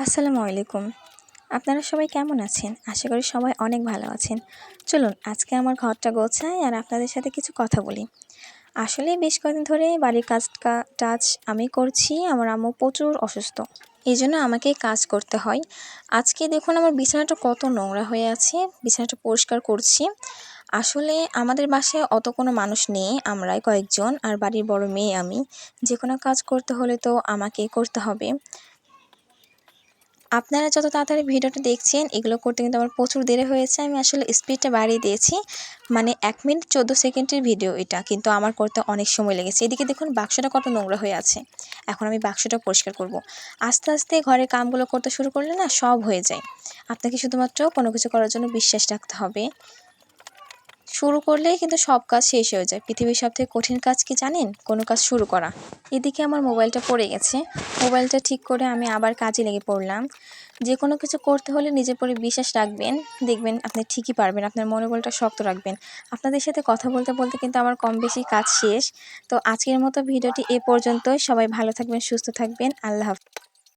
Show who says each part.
Speaker 1: আসসালামু আলাইকুম। আপনারা সবাই কেমন আছেন? আশা করি সবাই অনেক ভালো আছেন। চলুন আজকে আমার ঘরটা গোছাই আর আপনাদের সাথে কিছু কথা বলি। আসলে বেশ কয়েকদিন ধরে বাড়ির কাজ আমি করছি। আমার আম্মু প্রচুর অসুস্থ। এজন্য আমাকেই কাজ করতে হয়। আজকে দেখুন আমার বিছানাটা কত নোংরা হয়ে আছে। বিছানাটা পরিষ্কার করছি। আসলে আমাদের বাসায় অত কোনো মানুষ নেই। আমরাই কয়েকজন আর বাড়ির বড় মেয়ে আমি। যেকোনো কাজ করতে হলে তো আমাকেই করতে হবে। আপনারা যত তাড়াতাড়ি ভিডিওটা দেখছেন এগুলো করতে কিন্তু আমার প্রচুর দেরি হয়েছে। আমি আসলে স্পিডটা বাড়িয়ে দিয়েছি। মানে ১ মিনিট ১৪ সেকেন্ডের ভিডিও এটা। কিন্তু আমার করতে অনেক সময় লেগেছে। এদিকে দেখুন বাক্সটা কত নোংরা হয়ে আছে। এখন আমি বাক্সটা পরিষ্কার করব। আস্তে, আস্তে ঘরের কামগুলো করতে শুরু করলে না সব হয়ে যায়। আপনাকে শুধুমাত্র কোনো কিছু করার জন্য বিশ্বাস রাখতে হবে। শুরু করলেই কিন্তু সব কাজ শেষ হয়ে যায়। পৃথিবীর সবথেকে কঠিন কাজ কি জানেন? কোনো কাজ শুরু করা। এদিকে আমার মোবাইলটা পড়ে গেছে। মোবাইলটা ঠিক করে আমি আবার কাজে লেগে পড়লাম। যেকোনো কিছু করতে হলে নিজের উপরে বিশ্বাস রাখবেন। দেখবেন আপনি ঠিকই পারবেন। আপনার মনোবলটা শক্ত রাখবেন। আপনাদের সাথে কথা বলতে, বলতে কিন্তু আমার কম বেশি কাজ শেষ। তো আজকের মতো ভিডিওটি এ পর্যন্তই। সবাই ভালো থাকবেন, সুস্থ থাকবেন। আল্লাহ হাফেজ।